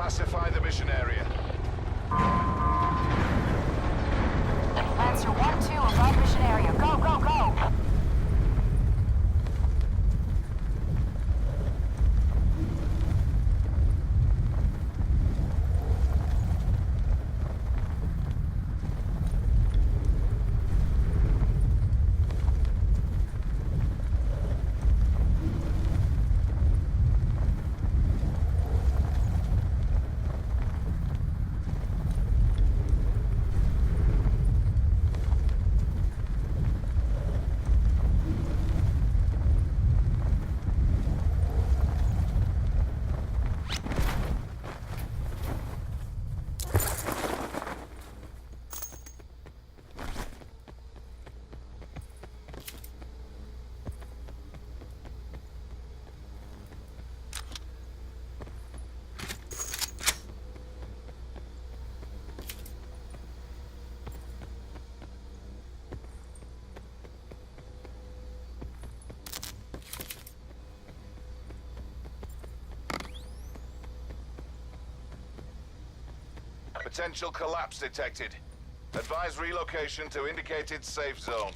Pacify the mission area. Lancer 1-2 above mission area. Go, go, go! Potential collapse detected. Advise relocation to indicated safe zone.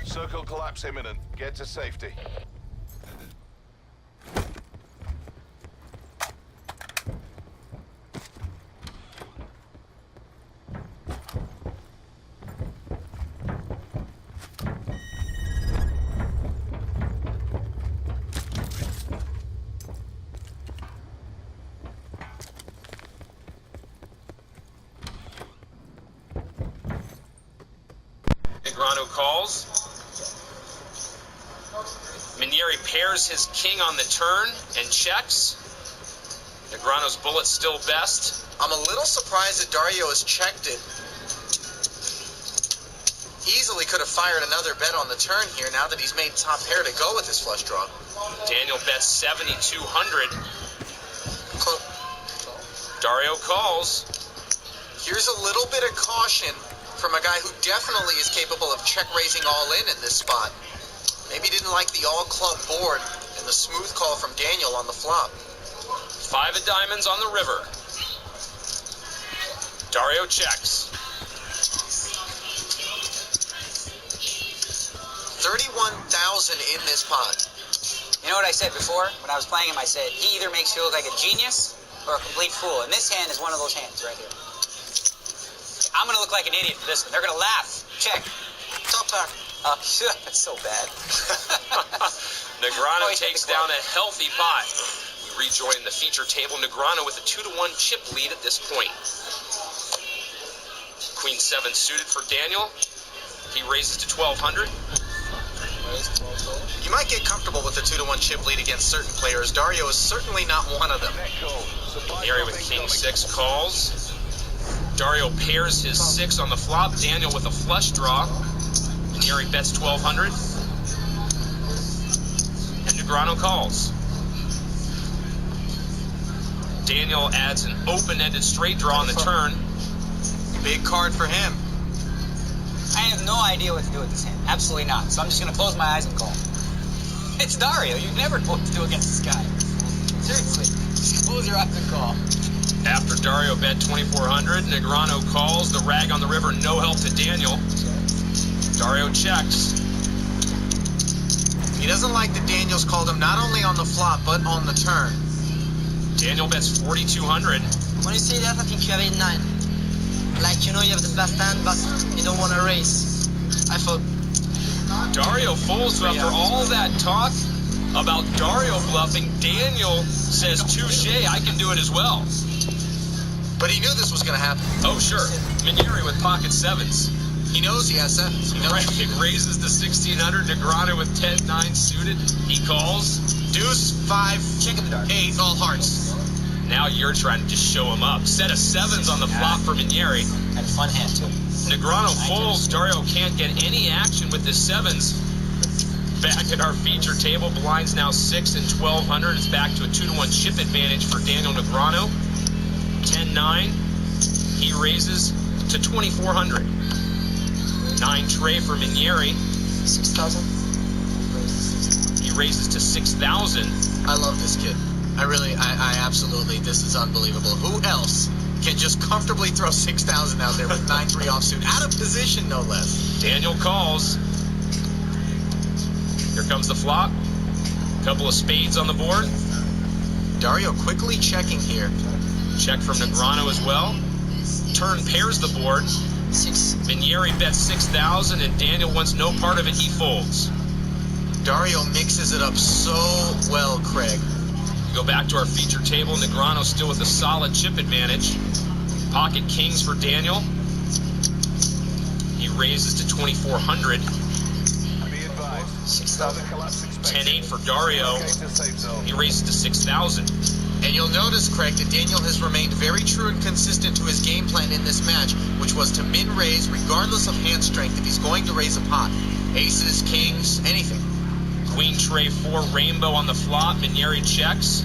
Circle collapse imminent. Get to safety. Negreanu calls. Minieri pairs his king on the turn and checks. Negreanu's bullet's still best. I'm a little surprised that Dario has checked it. Easily could have fired another bet on the turn here now that he's made top pair to go with his flush draw. Daniel bets 7,200. Dario calls. Here's a little bit of caution from a guy who definitely is capable of check raising all in this spot. Maybe didn't like the all club board and the smooth call from Daniel on the flop. 5 of diamonds on the river. Dario checks. 31,000 in this pot. You know what I said before? When I was playing him, I said, he either makes you look like a genius or a complete fool. And this hand is one of those hands right here. I'm going to look like an idiot for this one. They're going to laugh. Check. Top pair. That's so bad. Negreanu takes down a healthy pot. We rejoin the feature table. Negreanu with a 2-1 chip lead at this point. Queen 7 suited for Daniel. He raises to 1,200. You might get comfortable with a 2-1 chip lead against certain players. Dario is certainly not one of them. Minieri with King 6 calls. Dario pairs his 6 on the flop. Daniel with a flush draw. Minieri bets 1,200. And Negreanu calls. Daniel adds an open-ended straight draw on the turn. Big card for him. I have no idea what to do with this hand. Absolutely not. So I'm just going to close my eyes and call. It's Dario. You never know what to do against this guy. Seriously. Just close your eyes and call. After Dario bet 2,400, Negreanu calls. The rag on the river, no help to Daniel. Dario checks. He doesn't like that Daniel's called him not only on the flop, but on the turn. Daniel bets 4,200. When you say that, I think you have 8-9. Like, you know you have the best hand, but you don't want to raise. I thought... Dario folds, so after all that talk about Dario bluffing, Daniel says, touche, I can do it as well. But he knew this was going to happen. Oh, sure. Minieri with pocket 7s. He knows he has sevens. He knows. Right, it raises to 1,600. Negreanu with 10-9 suited. He calls. Deuce, 5, Check in the dark. 8, all hearts. Now you're trying to just show him up. Set of 7s on the flop for Minieri. Had a fun hand, too. Negreanu folds. Dario can't get any action with his 7s. Back at our feature table, blinds now 6 and 1,200. It's back to a 2-1 chip advantage for Daniel Negreanu. 10-9. He raises to 2,400. 9 tray for Minieri. 6,000. He raises to 6,000. I love this kid. I absolutely, this is unbelievable. Who else can just comfortably throw 6,000 out there with 9-3 offsuit? Out of position, no less. Daniel calls. Here comes the flop. Couple of spades on the board. Dario quickly checking here. Check from Negreanu as well. Turn pairs the board. 6. Minieri bets 6,000 and Daniel wants no part of it. He folds. Dario mixes it up so well, Craig. Go back to our feature table. Negreanu still with a solid chip advantage. Pocket kings for Daniel. He raises to 2,400. Be advised. 6,000. 10-8 for Dario. Okay to safe zone. He raises to 6,000. And you'll notice, Craig, that Daniel has remained very true and consistent to his game plan in this match, which was to min-raise regardless of hand strength if he's going to raise a pot. Aces, kings, anything. Queen tray 4 rainbow on the flop. Minieri checks.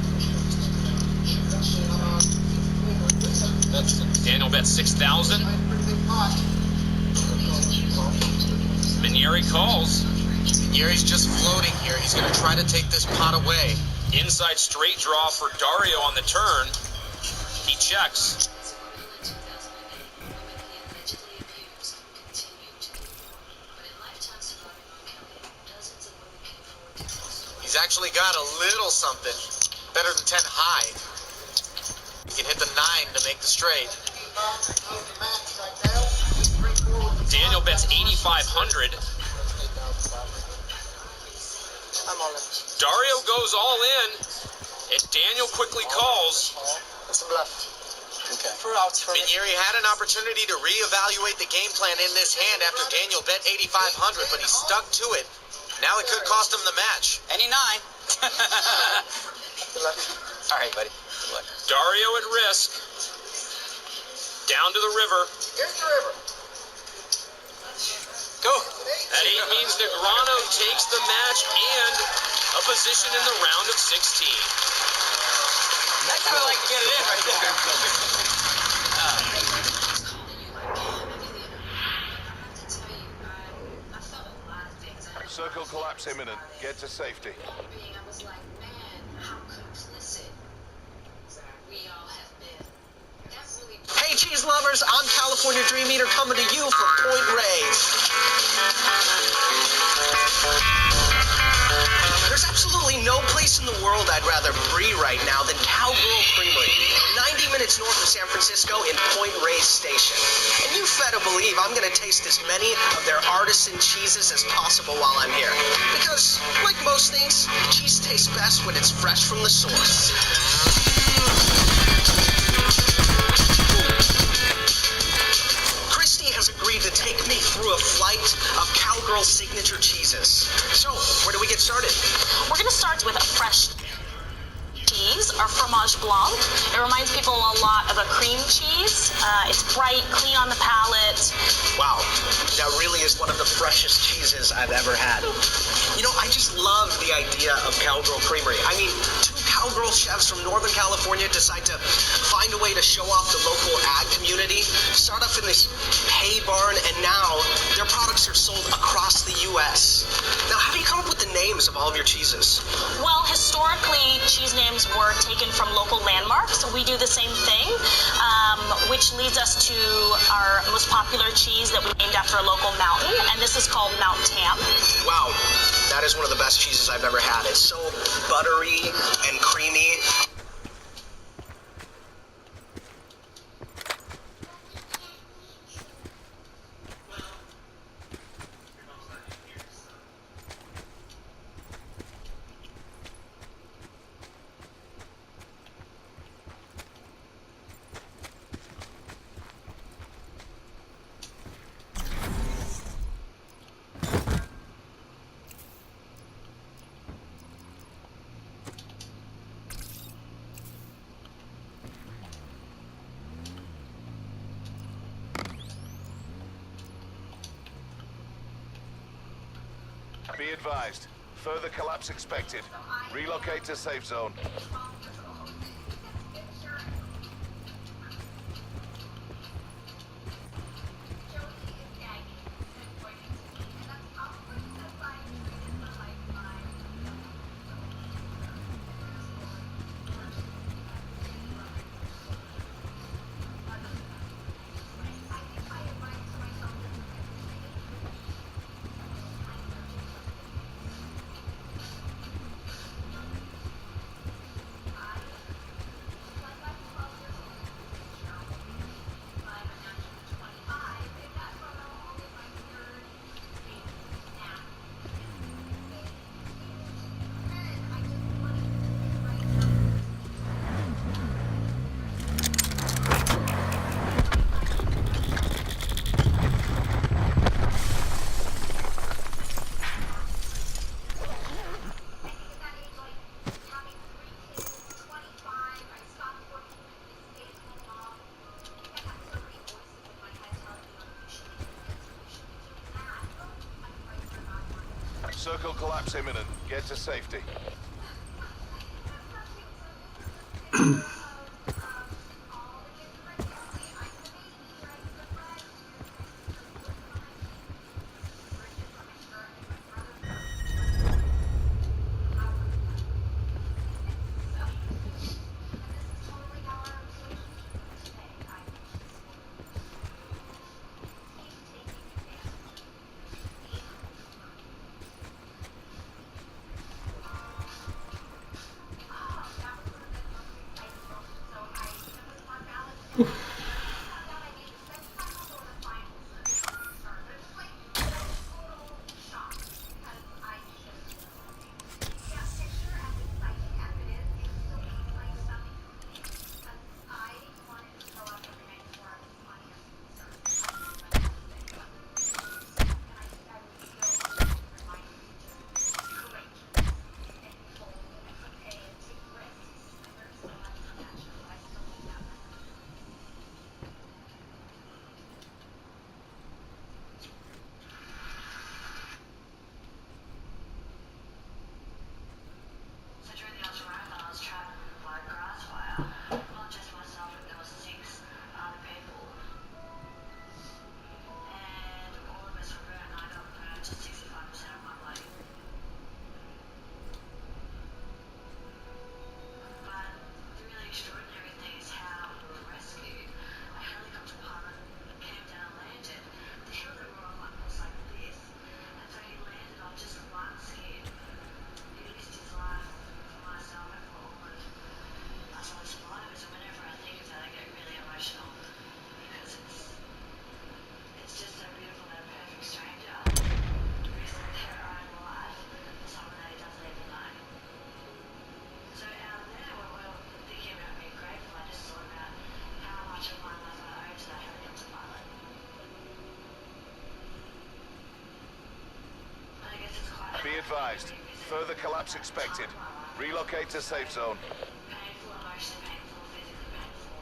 Daniel bets 6,000. Minieri calls. Minieri's just floating here. He's going to try to take this pot away. Inside straight draw for Dario on the turn. He checks. He's actually got a little something. Better than 10 high. He can hit the 9 to make the straight. Daniel bets 8,500. I'm all in. Dario goes all in, and Daniel quickly calls. That's a bluff. Okay. 4 outs for me. Minieri had an opportunity to reevaluate the game plan in this hand after Daniel bet 8,500, but he stuck to it. Now it could cost him the match. Any 9. Good luck. All right, buddy. Good luck. Dario at risk. Down to the river. Here's the river. Go. That 8 means Negreanu takes the match and a position in the round of 16. That's how I like to get it in right there. Circle collapse imminent. Get to safety. I was like, man, how complicit we all have been. That really. Hey cheese lovers, I'm California Dream Eater coming to you from Point Reyes. There's absolutely no place in the world I'd rather breathe right now than Cowgirl Creamery, 90 minutes north of San Francisco in Point Reyes Station. And you better believe I'm going to taste as many of their artisan cheeses as possible while I'm here. Because, like most things, cheese tastes best when it's fresh from the source. Christy has agreed to take me through a flight of Cowgirl signature cheeses. So, where do we get started? We're going to start with a fresh cheese, our fromage blanc. It reminds me people a lot of a cream cheese. It's bright, clean on the palate. Wow, that really is one of the freshest cheeses I've ever had. You know, I just love the idea of Cowgirl Creamery. I mean, two cowgirl chefs from Northern California decide to find a way to show off the local ag community, start off in this hay barn, and now their products are sold across the U.S. Now, how do you come up with the names of all of your cheeses? Well, historically, cheese names were taken from local landmarks, so we do the same thing, which leads us to our most popular cheese that we named after a local mountain, and this is called Mount Tam. Wow, that is one of the best cheeses I've ever had. It's so buttery and creamy. Be advised. Further collapse expected. Relocate to safe zone. Circle collapse imminent. Get to safety. Be advised. Further collapse expected. Relocate to safe zone. Painful, emotionally painful, physically painful.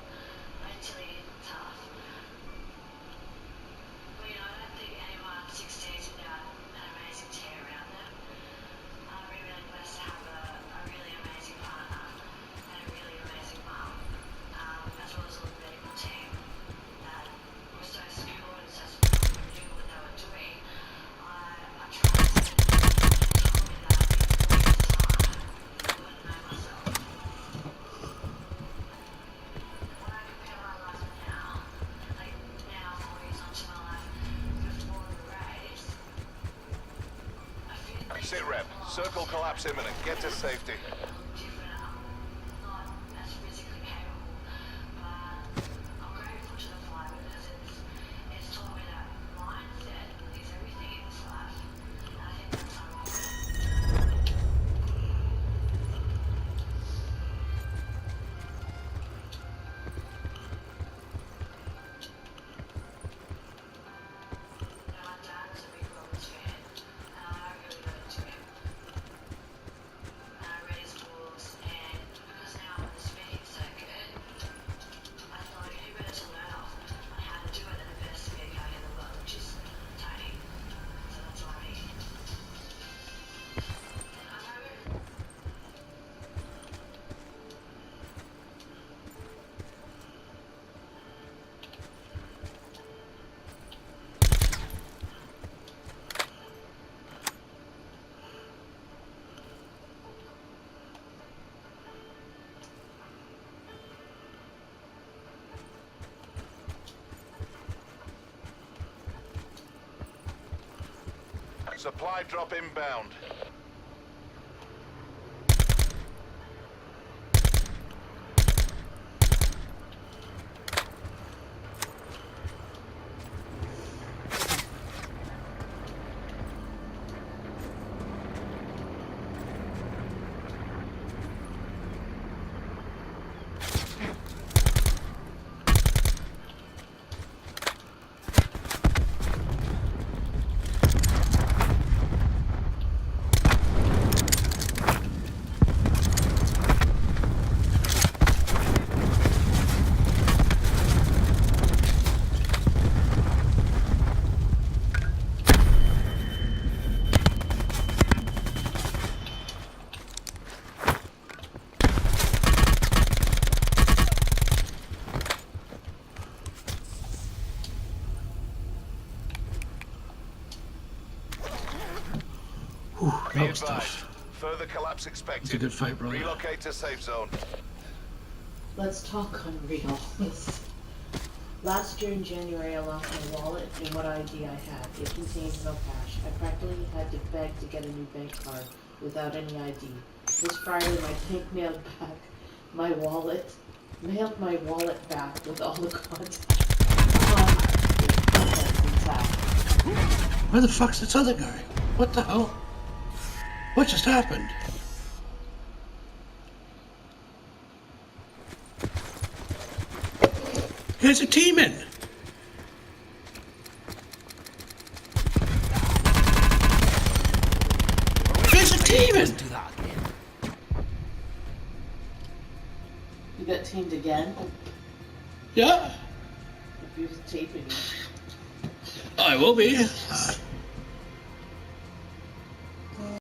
Sitrep, circle collapse imminent. Get to safety. Not as physically capable, but I'm grateful to the flight because it's taught me that mindset is everything in this life. And I think that's how my dad was a big Roberts fan, and I really got into him. And I read his books, and because now I'm in the speaking circuit, I thought who better to learn off on how to do it than the best speaker in the world, which is Tony. So that's why I'm here. And I'm hoping Supply drop inbound. Whew, Be that was advised. tough. Further collapse expected. It's a good fight, brother. Relocate to safe zone. Let's talk unreal. Last year in January, I lost my wallet and what ID I had. It contained no cash. I practically had to beg to get a new bank card without any ID. This Friday, my bank mailed my wallet back with all the contacts intact. Where the fuck's this other guy? What the hell? What just happened? Here's a teaming. Here's a teaming. You got teamed again? Yeah, If you're taping it. I will be.